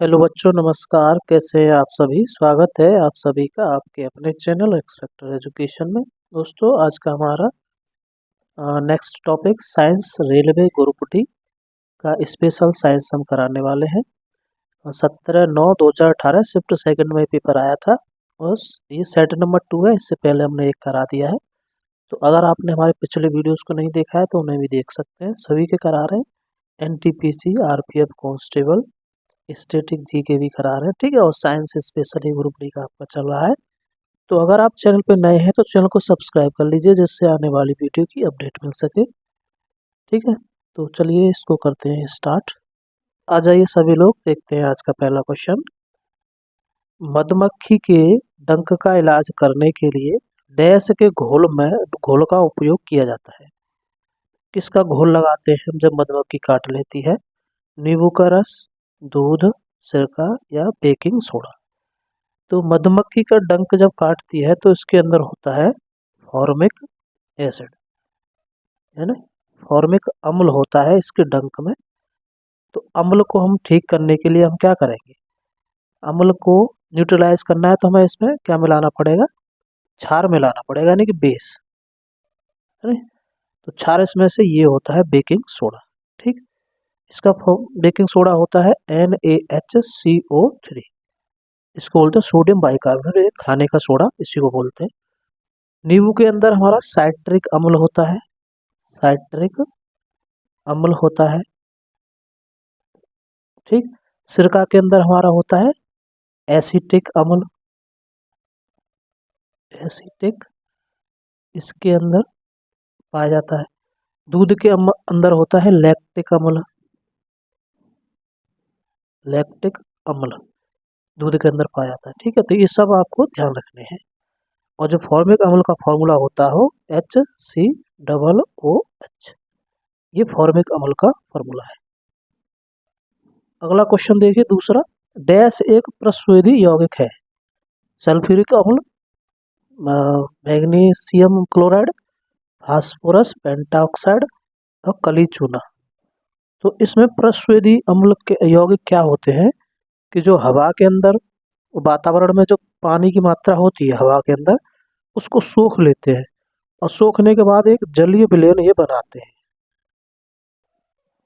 Hello बच्चों, नमस्कार। कैसे हैं आप सभी? स्वागत है आप सभी का आपके अपने चैनल एक्सपेक्टर एजुकेशन में। दोस्तों, आज का हमारा next topic science railway group D का स्पेशल साइंस हम कराने वाले हैं। 17/9/2018 शिफ्ट सेकंड में पेपर आया था और ये सेट नंबर 2 है। इससे पहले हमने एक करा दिया है, तो अगर आपने हमारे पिछले वीडियोस को नहीं देखा है तो उन्हें भी देख सकते हैं। सभी के करा रहे हैं, NTPC, RPF constable, static G के भी करा रहे हैं, ठीक है। और साइंस स्पेशली ग्रुप डी का आपका चल रहा है। तो अगर आप चैनल पे नए हैं तो चैनल को सब्सक्राइब कर लीजिए, जिससे आने वाली वीडियो की अपडेट मिल सके, ठीक है। तो चलिए इसको करते हैं स्टार्ट। आ जाइए सभी लोग, देखते हैं आज का पहला क्वेश्चन। मधुमक्खी के डंक का इलाज करने के लिए डैश के घोल का उपयोग किया जाता है। किसका घोल लगाते हैं हम जब मधुमक्खी काट लेती है? नींबू का रस, दूध, सिरका या बेकिंग सोडा। तो मधुमक्खी का डंक जब काटती है तो इसके अंदर होता है फॉर्मिक एसिड, है ना। फॉर्मिक अम्ल होता है इसके डंक में। तो अम्ल को हम ठीक करने के लिए हम क्या करेंगे? अम्ल को न्यूट्रलाइज करना है तो हमें इसमें क्या मिलाना पड़ेगा? क्षार मिलाना पड़ेगा, यानी कि बेस, है ना। तो क्षार इसमें से ये होता है बेकिंग सोडा, ठीक। इसका बेकिंग सोडा होता है NaHCO3। इसको बोलते हैं सोडियम बाइकार्बोनेट, खाने का सोडा इसी को बोलते हैं। नींबू के अंदर हमारा साइट्रिक अम्ल होता है, साइट्रिक अम्ल होता है, ठीक। सिरका के अंदर हमारा होता है एसिटिक अम्ल, एसिटिक इसके अंदर पाया जाता है। दूध के अंदर होता है लैक्टिक अम्ल, लैक्टिक अम्ल दूध के अंदर पाया जाता है, ठीक है। तो ये सब आपको ध्यान रखने हैं। और जो फॉर्मिक अम्ल का फॉर्मूला होता हो HCOOH, ये फॉर्मिक अम्ल का फॉर्मूला है। अगला क्वेश्चन देखिए दूसरा। डैश एक प्रस्वेदी यौगिक है। सल्फ्यूरिक अम्ल, मैग्नीशियम क्लोराइड, फास्फोरस पेंटाऑक्साइड और कली चूना। तो इसमें प्रस्वेदी अम्ल के यौगिक क्या होते हैं कि जो हवा के अंदर, वातावरण में जो पानी की मात्रा होती है हवा के अंदर, उसको सोख लेते हैं और सोखने के बाद एक जलीय विलयन ये बनाते हैं,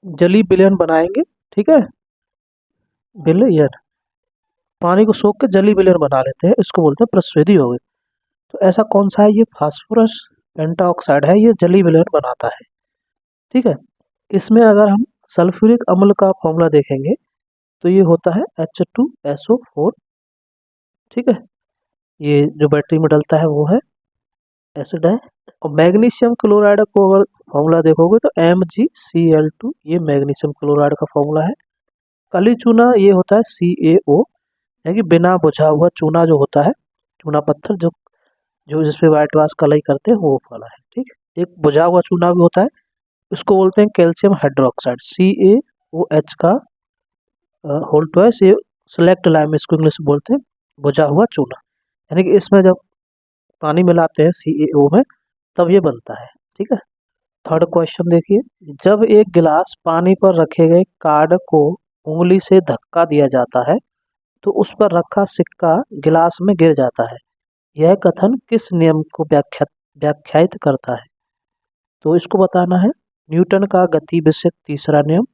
जलीय विलयन बनाएंगे, ठीक है। विलयन, पानी को सोख के जलीय विलयन बना लेते हैं, इसको बोलते हैं प्रस्वेदी यौगिक। तो ऐसा कौन सा है? ये फास्फोरस पेंटाऑक्साइड है, ये जलीय विलयन बनाता है, ठीक है। इसमें अगर हम सल्फ्यूरिक अम्ल का फॉर्मूला देखेंगे तो ये होता है H2SO4, ठीक है। ये जो बैटरी में डलता है वो है एसिड है। और मैग्नीशियम क्लोराइड को अगर फॉर्मूला देखोगे तो MgCl2, ये मैग्नीशियम क्लोराइड का फॉर्मूला है। कली चूना ये होता है CaO, है कि बिना बुझा हुआ चूना जो होता है, चूना पत्थर जो जो जिसपे व्हाइट वाश कलई करते हैं वो वाला है, ठीक। एक बुझा हुआ चूना भी होता है, इसको बोलते हैं कैल्शियम हाइड्रोक्साइड, CaOH का होल ट्वाइस, ये सेलेक्ट लाइम इसको इंग्लिश में बोलते हैं बुझा हुआ चूना। यानी कि इसमें जब पानी मिलाते हैं CaO में तब ये बनता है, ठीक है। थर्ड क्वेश्चन देखिए। जब एक गिलास पानी पर रखे गए कार्ड को उंगली से धक्का दिया जाता है तो उस पर रखा सिक्का गिलास में गिर जाता है। यह कथन किस नियम को व्याख्यायित करता है? तो इसको बताना है। न्यूटन का गति विषयक तीसरा नियम,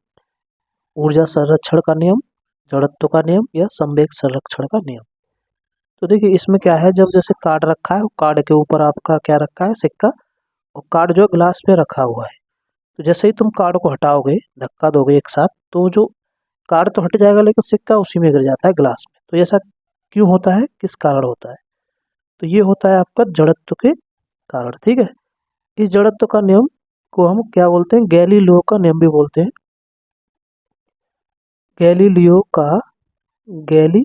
ऊर्जा संरक्षण का नियम, जड़त्व का नियम या संवेग संरक्षण का नियम। तो देखिए इसमें क्या है, जब जैसे कार्ड रखा है, कार्ड के ऊपर आपका क्या रखा है? सिक्का। और कार्ड जो ग्लास पे रखा हुआ है, तो जैसे ही तुम कार्ड को हटाओगे, धक्का दोगे एक साथ, तो जो कार्ड तो हट जाएगा लेकिन सिक्का उसी में गिर जाता है ग्लास में। तो ऐसा क्यों होता है, किस कारण होता है? तो ये होता है आपका जड़त्व के कारण, ठीक है। इस जड़त्व का नियम को हम क्या बोलते हैं? गैलीलियो का नियम भी बोलते हैं। गैलीलियो का, गैली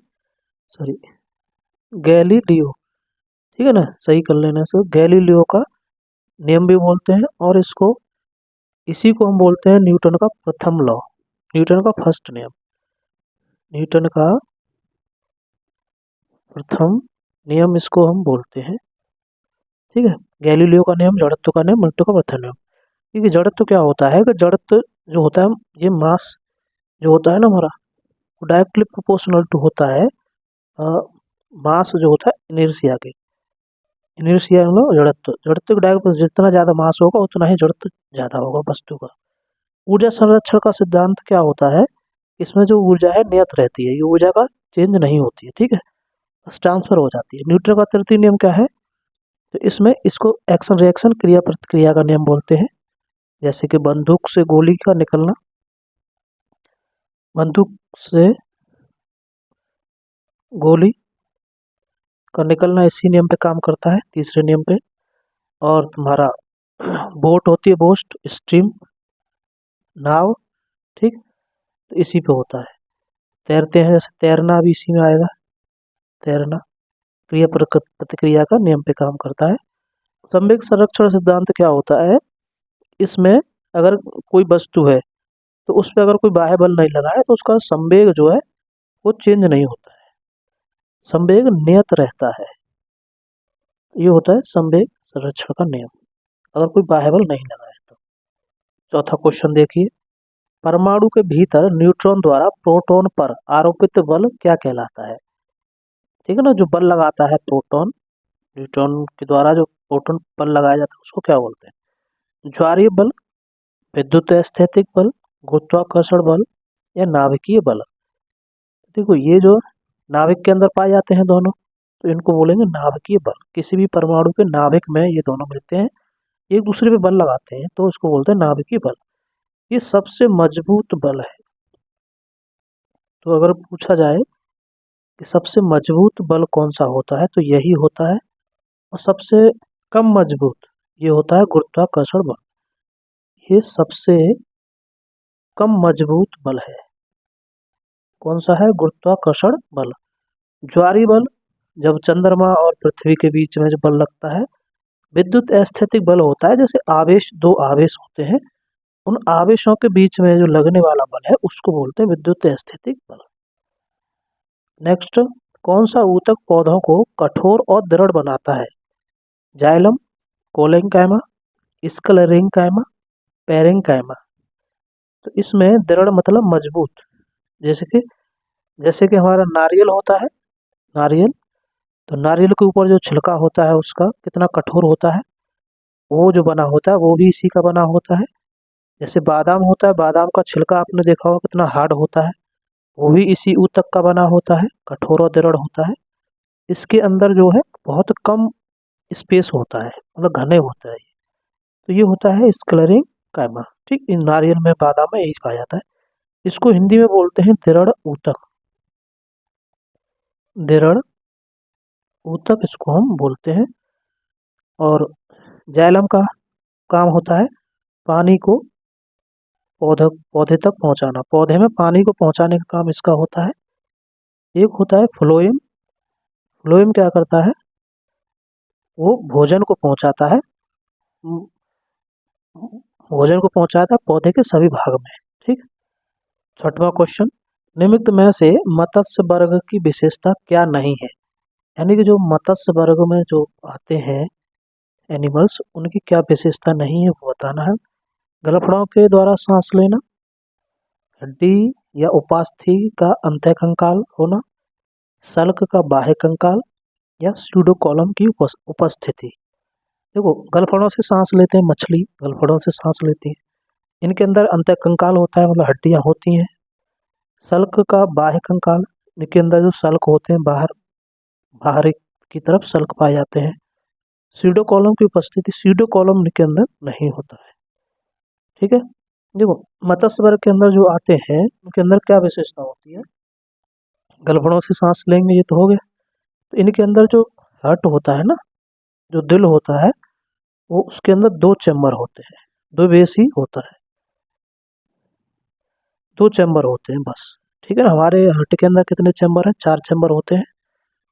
सॉरी गैलीलियो, ठीक है ना, सही कर लेना। सो गैलीलियो का नियम भी बोलते हैं, और इसको, इसी को हम बोलते हैं न्यूटन का प्रथम लॉ, न्यूटन का फर्स्ट नियम, न्यूटन का प्रथम नियम इसको हम बोलते हैं, ठीक है। गैलीलियो का नियम, जड़त्व का नियम, न्यूटन का प्रथम नियम। क्योंकि जड़त्व क्या होता है कि जड़त्व जो होता है, ये मास जो होता है ना हमारा, डायरेक्टली प्रोपोर्शनल टू होता है मास जो होता है इनर्शिया के। इनर्शिया मतलब जड़त्व, जड़त्व का डायरेक्ट जितना ज़्यादा मास होगा उतना ही जड़त्व ज़्यादा होगा वस्तु का। ऊर्जा संरक्षण का सिद्धांत क्या होता है, इसमें जो ऊर्जा है नियत रहती है, ये ऊर्जा का चेंज नहीं होती है, ठीक है, बस ट्रांसफर हो जाती है। न्यूटन का तृतीय नियम क्या है, तो इसमें इसको एक्शन रिएक्शन क्रिया प्रतिक्रिया का नियम बोलते हैं। जैसे कि बंदूक से गोली का निकलना, बंदूक से गोली का निकलना इसी नियम पे काम करता है, तीसरे नियम पे। और तुम्हारा बोट होती है, बोट स्ट्रीम, नाव, ठीक, तो इसी पे होता है। तैरते हैं जैसे तैरना भी इसी में आएगा, तैरना क्रिया प्रतिक्रिया का नियम पे काम करता है। संवेग संरक्षण सिद्धांत क्या होता है, इसमें अगर कोई वस्तु है तो उस पर अगर कोई बाह्य बल नहीं लगा है तो उसका संवेग जो है वो चेंज नहीं होता है, संवेग नियत रहता है। ये होता है संवेग संरक्षण का नियम, अगर कोई बाह्य बल नहीं लगा है तो। चौथा क्वेश्चन देखिए, परमाणु के भीतर न्यूट्रॉन द्वारा प्रोटॉन पर आरोपित बल क्या कहलाता है। ठीक है ना, जो बल लगाता है प्रोटॉन, न्यूट्रॉन के द्वारा जो प्रोटॉन बल लगाया जाता है उसको क्या बोलते हैं, ज्वारीय बल, विद्युत स्थैतिक बल, गुरुत्वाकर्षण बल या नाभिकीय बल। देखो ये जो नाभिक के अंदर पाए जाते हैं दोनों, तो इनको बोलेंगे नाभिकीय बल। किसी भी परमाणु के नाभिक में ये दोनों मिलते हैं, एक दूसरे पे बल लगाते हैं, तो इसको बोलते हैं नाभिकीय बल। ये सबसे मजबूत बल है। तो अगर पूछा जाए कि सबसे मजबूत बल कौन सा होता है, तो यही होता है। और सबसे कम मजबूत ये होता है गुरुत्वाकर्षण बल, ये सबसे कम मजबूत बल है। कौन सा है, गुरुत्वाकर्षण बल। ज्वारीय बल, जब चंद्रमा और पृथ्वी के बीच में जो बल लगता है। विद्युत स्थैतिक बल होता है, जैसे आवेश, दो आवेश होते हैं, उन आवेशों के बीच में जो लगने वाला बल है उसको बोलते हैं विद्युत स्थैतिक बल। नेक्स्ट, कौन सा ऊतक पौधों को कठोर और दृढ़ बनाता है, जाइलम, कोलेंकाइमा, स्क्लेरेंकाइमा, पेरेंकाइमा। तो इसमें दृढ़ मतलब मजबूत, जैसे कि हमारा नारियल होता है, नारियल, तो नारियल के ऊपर जो छिलका होता है उसका कितना कठोर होता है, वो जो बना होता है वो भी इसी का बना होता है। जैसे बादाम होता है, बादाम का छिलका आपने देखा होगा कितना हार्ड होता है, वो भी इसी ऊतक का बना होता है, कठोर और दृढ़ होता है। इसके अंदर जो है बहुत कम स्पेस होता है, मतलब घने होता है। तो ये होता है स्क्लेरिंग कायमा, ठीक, इन नारियल में, बादाम में यही पाया जाता है। इसको हिंदी में बोलते हैं दृढ़ ऊतक, दृढ़ ऊतक इसको हम बोलते हैं। और जाइलम का काम होता है पानी को पौधे तक पहुंचाना, पौधे में पानी को पहुंचाने का काम इसका होता है। एक होता है फ्लोएम, फ्लोएम क्या करता है, वो भोजन को पहुंचाता है, भोजन को पहुंचाता है पौधे के सभी भाग में, ठीक। छठवां क्वेश्चन, निम्नलिखित में से मत्स्य वर्ग की विशेषता क्या नहीं है, यानी कि जो मत्स्य वर्ग में जो आते हैं एनिमल्स, उनकी क्या विशेषता नहीं है वो बताना है। गलफड़ों के द्वारा सांस लेना, हड्डी या उपास्थि का अंतः कंकाल होना, सल्क का बाह्य कंकाल या स्यूडोकोलम की उपस्थिति। देखो गलफड़ों से सांस लेते हैं, मछली गलफड़ों से सांस लेती है, इनके अंदर अंतः कंकाल होता है, मतलब हड्डियां होती हैं। सल्क का बाह्य कंकाल, इनके अंदर जो सल्क होते हैं बाहर की तरफ सल्क पाए जाते हैं। स्यूडोकोलम की उपस्थिति, स्यूडोकोलम इनके अंदर नहीं होता है, ठीक है। देखो मत्स्य वर्ग के अंदर जो आते हैं उनके अंदर क्या विशेषता होती है, गलफड़ों से सांस लेंगे ये तो हो गया, तो इनके अंदर जो हार्ट होता है ना, जो दिल होता है, वो उसके अंदर दो चैम्बर होते हैं, दो बेस ही होता है, दो चैम्बर होते हैं बस, ठीक है ना। हमारे हार्ट के अंदर कितने चैम्बर हैं, 4 चैम्बर होते हैं,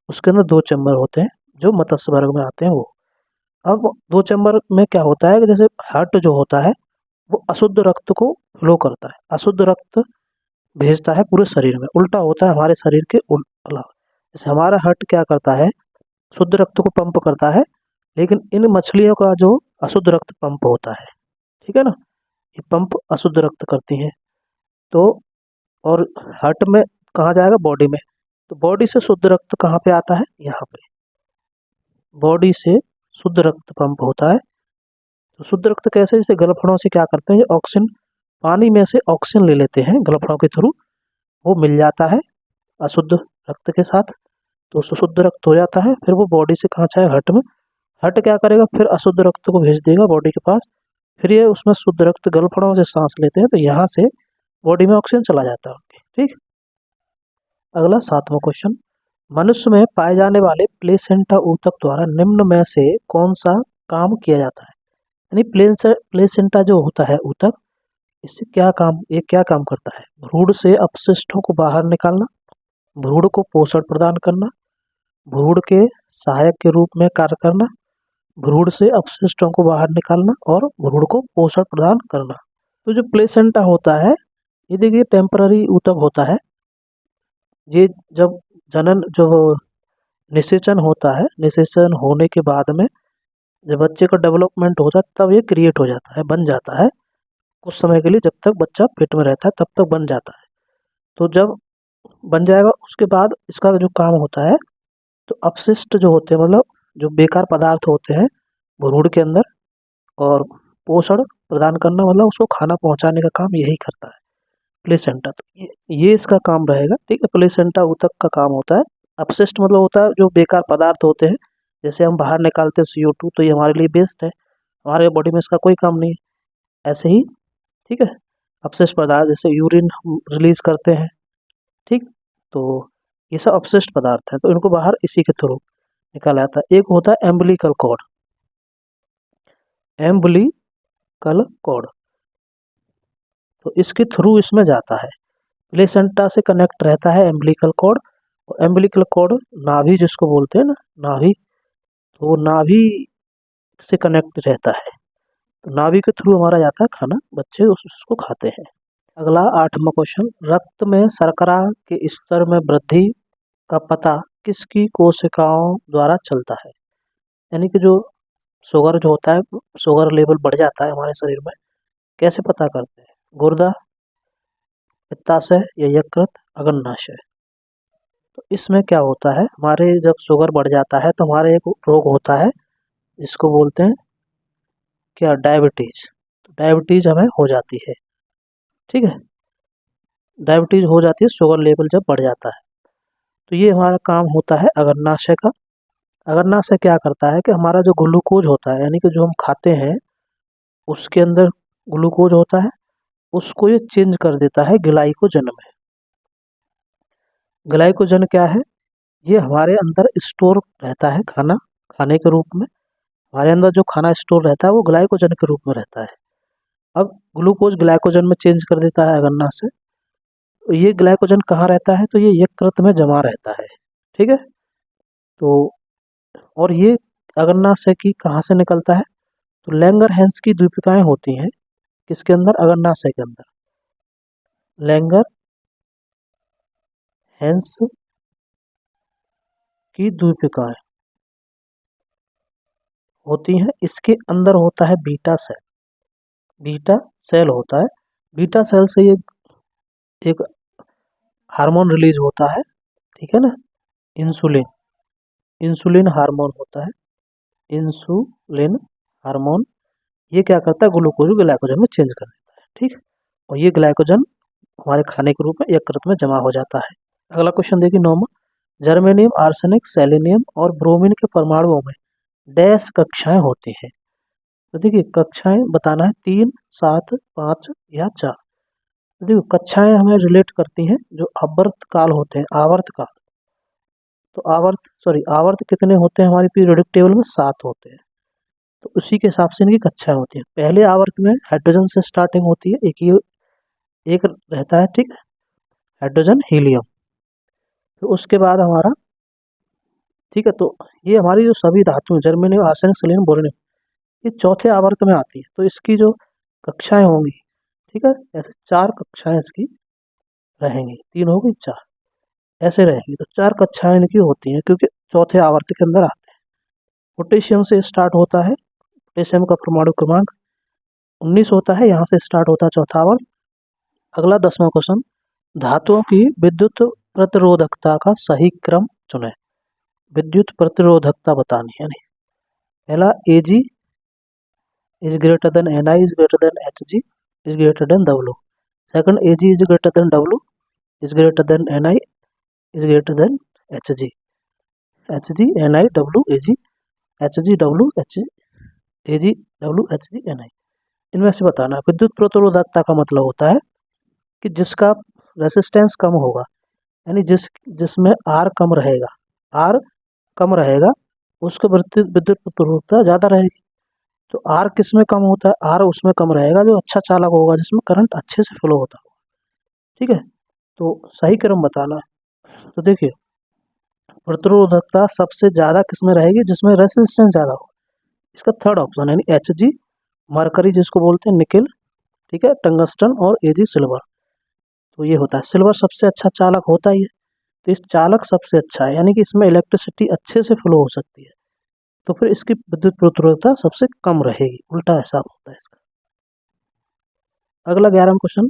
उसके अंदर 2 चैम्बर होते हैं जो मत्स्य वर्ग में आते हैं वो। अब 2 चैम्बर में क्या होता है कि जैसे हार्ट जो होता है वो अशुद्ध रक्त को फ्लो करता है, अशुद्ध रक्त भेजता है पूरे शरीर में, उल्टा होता है हमारे शरीर के अलावा। जैसे हमारा हार्ट क्या करता है, शुद्ध रक्त को पंप करता है, लेकिन इन मछलियों का जो अशुद्ध रक्त पंप होता है, ठीक है ना, ये पंप अशुद्ध रक्त करती हैं। तो और हार्ट में कहाँ जाएगा? बॉडी में। तो बॉडी से शुद्ध रक्त कहाँ पे आता है? यहाँ पे। बॉडी से शुद्ध रक्त पंप होता है। तो शुद्ध रक्त कैसे? जैसे गलफड़ों से क्या करते हैं, ऑक्सीजन, पानी में से ऑक्सीजन ले लेते हैं गलफड़ों के थ्रू, वो मिल जाता है अशुद्ध रक्त के साथ, तो शुद्ध रक्त हो जाता है। फिर वो बॉडी से कहाँ जाएगा? हट में। हट क्या करेगा? फिर अशुद्ध रक्त को भेज देगा बॉडी के पास। फिर ये उसमें शुद्ध रक्त गलफड़ों से सांस लेते हैं, तो यहाँ से बॉडी में ऑक्सीजन चला जाता है उनके। ठीक। अगला 7वां क्वेश्चन, मनुष्य में पाए जाने वाले प्लेसेंटा ऊतक द्वारा निम्न में से कौन सा काम किया जाता है? यानी प्लेसेंटा जो होता है ऊतक, इससे क्या काम, ये क्या काम करता है? भ्रूण से अपशिष्टों को बाहर निकालना, भ्रूण को पोषण प्रदान करना, भ्रूण के सहायक के रूप में कार्य करना, भ्रूण से अपशिष्टों को बाहर निकालना और भ्रूण को पोषण प्रदान करना। तो जो प्लेसेंटा होता है, ये देखिए टेम्पररी ऊतक होता है। ये जब जनन, जब निषेचन होता है, निषेचन होने के बाद में जब बच्चे का डेवलपमेंट होता है, तब ये क्रिएट हो जाता है, बन जाता है। कुछ समय के लिए, जब तक बच्चा पेट में रहता है तब तक बन जाता है। तो जब बन जाएगा उसके बाद इसका जो काम होता है, तो अपशिष्ट जो होते हैं, मतलब जो बेकार पदार्थ होते हैं भ्रूण के अंदर, और पोषण प्रदान करना, मतलब उसको खाना पहुंचाने का काम यही करता है प्लेसेंटा। तो ये इसका काम रहेगा। ठीक है, प्लेसेंटा ऊतक का काम होता है। अपशिष्ट मतलब होता है जो बेकार पदार्थ होते हैं, जैसे हम बाहर निकालते हैं CO2, तो ये हमारे लिए बेस्ट है, हमारे बॉडी में इसका कोई काम नहीं है। ऐसे ही, ठीक है, अपशिष्ट पदार्थ जैसे यूरिन हम रिलीज करते हैं, ठीक, तो ये सब अपशिष्ट पदार्थ हैं, तो इनको बाहर इसी के थ्रू निकाला जाता है। एक होता है एम्बिलिकल कॉर्ड, एम्बिलिकल कॉर्ड, तो इसके थ्रू इसमें जाता है, प्लेसेंटा से कनेक्ट रहता है एम्बिलिकल कॉर्ड। और एम्बिलिकल कॉर्ड नाभि जिसको बोलते हैं ना, नाभि, तो वो नाभि से कनेक्ट रहता है, तो नाभि के थ्रू हमारा जाता है खाना, बच्चे उसको खाते हैं। अगला 8वां क्वेश्चन, रक्त में शर्करा के स्तर में वृद्धि का पता किसकी कोशिकाओं द्वारा चलता है? यानी कि जो शुगर जो होता है, शुगर लेवल बढ़ जाता है हमारे शरीर में, कैसे पता करते हैं? गुर्दा, पित्ताशय या यकृत, अग्नाशय। तो इसमें क्या होता है, हमारे जब शुगर बढ़ जाता है तो हमारे एक रोग होता है जिसको बोलते हैं क्या? डायबिटीज। तो डायबिटीज हमें हो जाती है। ठीक है, डायबिटीज हो जाती है शुगर लेवल जब बढ़ जाता है। तो ये हमारा काम होता है अग्नाशय का। अग्नाशय क्या करता है कि हमारा जो ग्लूकोज होता है, यानी कि जो हम खाते हैं उसके अंदर ग्लूकोज होता है, उसको ये चेंज कर देता है ग्लाइकोजन में। ग्लाइकोजन क्या है? ये हमारे अंदर स्टोर रहता है, खाना खाने के रूप में हमारे अंदर जो खाना स्टोर रहता है वो ग्लाइकोजन के रूप में रहता है। अब ग्लूकोज ग्लाइकोजन में चेंज कर देता है अग्नाशय। तो ये ग्लाइकोजन कहाँ रहता है? तो ये यकृत में जमा रहता है। ठीक है, तो और ये अग्नाशय की कहाँ से निकलता है? तो लैंगर-हैंस की द्वीपिकाएं होती हैं किसके अंदर? अग्नाशय के अंदर। लैंगर-हैंस की द्वीपिकाएं होती हैं, इसके अंदर होता है बीटा सेल। बीटा सेल होता है, बीटा सेल से ये एक हार्मोन रिलीज होता है, ठीक है ना, इंसुलिन, इंसुलिन हार्मोन होता है, इंसुलिन हार्मोन। ये क्या करता है? ग्लूकोज ग्लाइकोजन में चेंज कर देता है। ठीक, और ये ग्लाइकोजन हमारे खाने के रूप में यकृत में जमा हो जाता है। अगला क्वेश्चन देखिए 9वां, जर्मेनियम, आर्सेनिक, सेलेनियम और ब्रोमीन के परमाणुओं में डैश कक्षाएं होती हैं। तो देखिए कक्षाएं बताना है, 3, 7, 5 या 4। तो देखिए कक्षाएं हमें रिलेट करती हैं जो आवर्त काल होते हैं, आवर्त काल। तो आवर्त कितने होते हैं हमारी पीरियोडिक टेबल में? 7 होते हैं। तो उसी के हिसाब से इनकी कक्षाएं होती हैं। पहले आवर्त में हाइड्रोजन से स्टार्टिंग होती है, एक रहता है, ठीक है, हाइड्रोजन हीलियम। तो उसके बाद हमारा, ठीक है, तो ये हमारी जो सभी धातु जर्मेनियम, आर्सेनिक, सेलेनियम, बोरोनियम, ये चौथे आवर्त में आती है। तो इसकी जो कक्षाएं होंगी, ठीक है, ऐसे 4 कक्षाएं इसकी रहेंगी, 3 हो गई, 4 ऐसे रहेंगी। तो 4 कक्षाएं इनकी होती हैं क्योंकि चौथे आवर्त के अंदर आते हैं। पोटेशियम से स्टार्ट होता है, पोटेशियम का परमाणु क्रमांक 19 होता है, यहाँ से स्टार्ट होता है चौथा आवर्त। अगला 10वां क्वेश्चन, धातुओं की विद्युत प्रतिरोधकता का सही क्रम चुनें। विद्युत प्रतिरोधकता बतानी है। नहीं, पहला Ag is greater than Ni is greater than Hg is greater than W। Second, Ag is greater than W is greater than Ni is greater than Hg। Hg, Ni, W, Ag, Hg, W, H, Ag, W, Hg, Ni। इनमें से बताना है। विद्युत प्रतिरोधकता का मतलब होता है कि जिसका रेसिस्टेंस कम होगा, यानी जिसमें R कम रहेगा, R कम रहेगा, उसका विद्युत प्रतिरोधकता ज़्यादा रहेगी। तो R किस में कम होता है? R उसमें कम रहेगा जो अच्छा चालक होगा, जिसमें करंट अच्छे से फ्लो होता होगा। ठीक है, तो सही क्रम बताना है। तो देखिए, प्रतिरोधकता सबसे ज़्यादा किस में रहेगी? जिसमें रेसिस्टेंस ज़्यादा हो। इसका थर्ड ऑप्शन यानी Hg, मरकरी जिसको बोलते हैं निकेल, ठीक है, टंगस्टन, और Ag सिल्वर। तो ये होता है, सिल्वर सबसे अच्छा चालक होता ही है। तो इस चालक सबसे अच्छा है, यानी कि इसमें इलेक्ट्रिसिटी अच्छे से फ्लो हो सकती है, तो फिर इसकी विद्युत प्रतिरोधकता सबसे कम रहेगी। उल्टा हिसाब होता है इसका। अगला 11वां क्वेश्चन,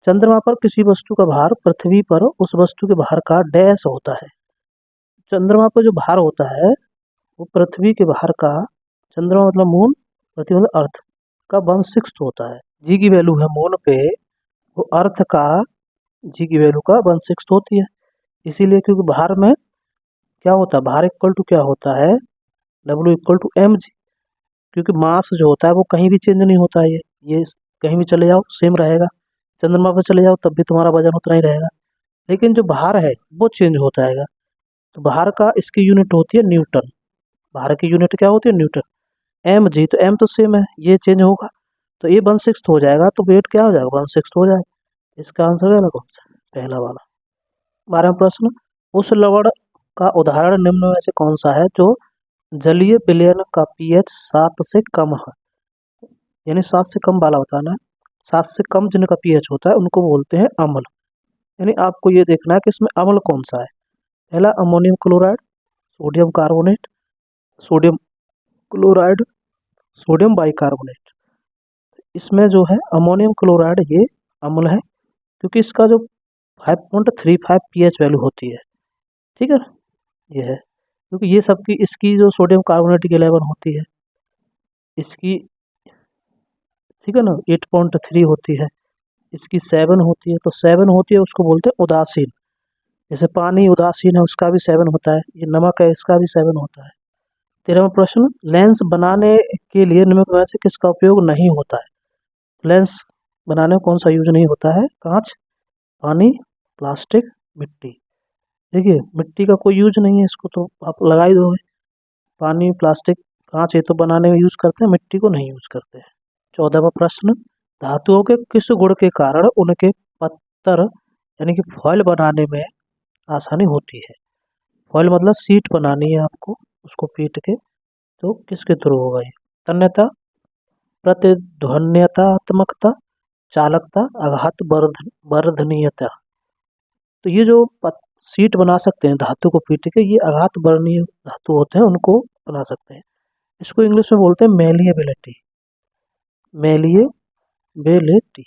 चंद्रमा पर किसी वस्तु का भार पृथ्वी पर उस वस्तु के भार का डैश होता है। चंद्रमा पर जो भार होता है वो पृथ्वी के भार का, चंद्रमा मतलब मून, पृथ्वी मतलब अर्थ का 1/6 होता है। जी की वैल्यू है मून पे, वो अर्थ का जी की वैल्यू का 1/6 होती है। इसीलिए क्योंकि भार में क्या होता है, भार इक्वल टू क्या होता है, W इक्वल टू mg। क्योंकि मास जो होता है वो कहीं भी चेंज नहीं होता है, ये कहीं भी चले जाओ सेम रहेगा। चंद्रमा पर चले जाओ तब भी तुम्हारा वजन उतना ही रहेगा, लेकिन जो भार है वो चेंज होता है। तो भार का इसकी यूनिट होती है न्यूटन। भार की यूनिट क्या होती है? न्यूटन। mg, तो m तो सेम है, ये चेंज होगा तो ये 1/6 हो जाएगा, तो वेट क्या हो जाएगा? 1/6 हो जाएगा। इसका आंसर है ना कौन सा? पहला वाला। 12वां प्रश्न, उस लवण का उदाहरण निम्न में से कौन सा है जो जलीय विलयन का pH 7 से कम है? यानी 7 से कम वाला बताना है। 7 से कम जिनका pH होता है उनको बोलते हैं अम्ल। यानी आपको ये देखना है कि इसमें अम्ल कौन सा है। पहला ammonium chloride, sodium carbonate, sodium chloride, sodium bicarbonate. इसमें जो है अमोनियम क्लोराइड ये अम्ल है, क्योंकि इसका जो 5.35 pH वैल्यू होती है, ठीक है ना, ये है। क्योंकि ये सबकी, इसकी जो सोडियम कार्बोनेट की 11 होती है, इसकी, ठीक है ना, 8.3 होती है, इसकी 7 होती है। तो 7 होती है उसको बोलते हैं उदासीन। जैसे पानी उदासीन है उसका भी 7 होता है, ये नमक है इसका भी 7 होता है। 13वां प्रश्न, लेंस बनाने के लिए निम्न में से किसका उपयोग नहीं होता है? लेंस बनाने में कौन सा यूज नहीं होता है? कांच, पानी, प्लास्टिक, मिट्टी। देखिए, मिट्टी का कोई यूज नहीं है, इसको तो आप लगा ही दोगे। पानी, प्लास्टिक, कांच ये तो बनाने में यूज करते हैं, मिट्टी को नहीं यूज करते हैं। 14वां प्रश्न, धातुओं के किस गुण के कारण उनके पत्तर यानी कि फॉयल बनाने में आसानी होती है? फॉयल मतलब सीट बनानी है आपको, उसको पीट के, तो किसके थ्रू होगा ये? तन्यता, प्रतिध्वन्यतात्मकता, चालकता, आघात वर्धनीयता। तो ये जो सीट बना सकते हैं धातु को पीट के, ये आघात वर्णीय धातु होते हैं, उनको बना सकते हैं। इसको इंग्लिश में बोलते हैं मेलिएबिलिटी, मेलिएबिलिटी,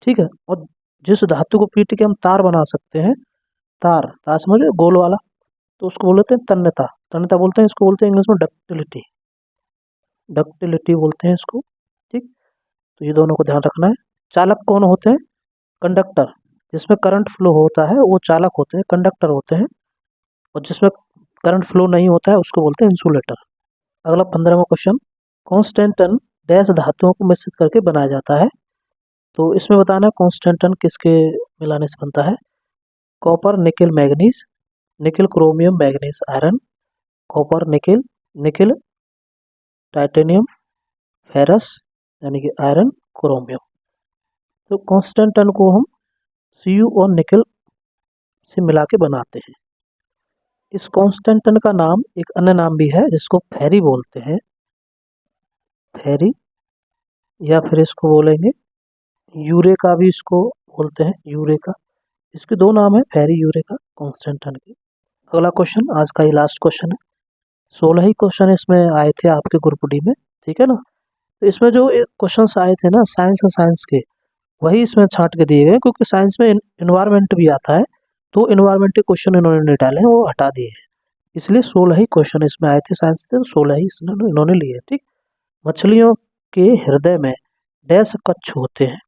ठीक है। और जिस धातु को पीट के हम तार बना सकते हैं, तार तार समझे, गोल वाला, तो उसको बोलते हैं तन्यता, तन्यता बोलते हैं। इसको बोलते हैं इंग्लिश में डक्टिलिटी, डक्टिलिटी बोलते हैं इसको, ठीक। तो ये दोनों को ध्यान रखना है। चालक कौन होते हैं? कंडक्टर, जिसमें करंट फ्लो होता है वो चालक होते हैं, कंडक्टर होते हैं। और जिसमें करंट फ्लो नहीं होता है उसको बोलते हैं इंसुलेटर। अगला 15वां क्वेश्चन, कॉन्स्टेंटन डैश धातुओं को मिश्रित करके बनाया जाता है। तो इसमें बताना है कॉन्स्टेंटन किसके मिलाने से बनता है? Copper, nickel, manganese, nickel, chromium, manganese, iron, copper, nickel, nickel, titanium, ferrous यानी कि आयरन, क्रोमियम। तो कॉन्स्टेंटन को हम Cu और निकेल से मिला के बनाते हैं। इस कॉन्स्टेंटन का नाम, एक अन्य नाम भी है जिसको फेरी बोलते हैं, फेरी, या फिर इसको बोलेंगे यूरेका भी इसको बोलते हैं, यूरेका। इसके दो नाम है, फेरी, यूरेका, कॉन्स्टेंटन के। अगला क्वेश्चन, आज का ही लास्ट क्वेश्चन है। 16 ही क्वेश्चन इसमें आए थे आपके ग्रुप डी में, ठीक है ना। तो इसमें जो क्वेश्चन आए थे ना साइंस के, वही इसमें छांट के दिए गए, क्योंकि साइंस में इन्वायरमेंट भी आता है, तो इन्वायरमेंटल क्वेश्चन इन्होंने नहीं डाले हैं, वो हटा दिए हैं। इसलिए 16 ही क्वेश्चन इसमें आए थे साइंस से, 16 ही इन्होंने लिए। ठीक। मछलियों के हृदय में डैश कक्ष होते हैं?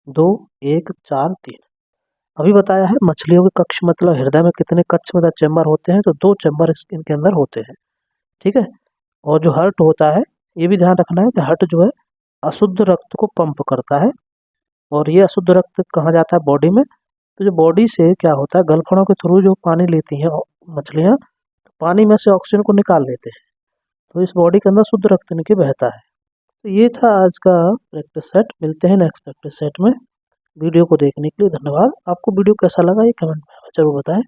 2, 1, 4, 3। अभी बताया है मछलियों के कक्ष मतलब हृदय में कितने कक्ष मतलब चैम्बर होते हैं, तो 2 चैम्बर इनके अंदर होते हैं। ठीक है। और जो हार्ट होता है, ये भी ध्यान रखना है कि हार्ट जो है अशुद्ध रक्त को पंप करता है, और ये अशुद्ध रक्त कहाँ जाता है? बॉडी में। तो जो बॉडी से क्या होता है, गलफड़ों के थ्रू जो पानी लेती हैं मछलियाँ, तो पानी में से ऑक्सीजन को निकाल लेते हैं, तो इस बॉडी के अंदर शुद्ध रक्त इनके बहता है। तो ये था आज का प्रैक्टिस सेट। मिलते हैं नेक्स्ट प्रैक्टिस सेट में। वीडियो को देखने के लिए धन्यवाद। आपको वीडियो कैसा लगा ये कमेंट में जरूर बताएं।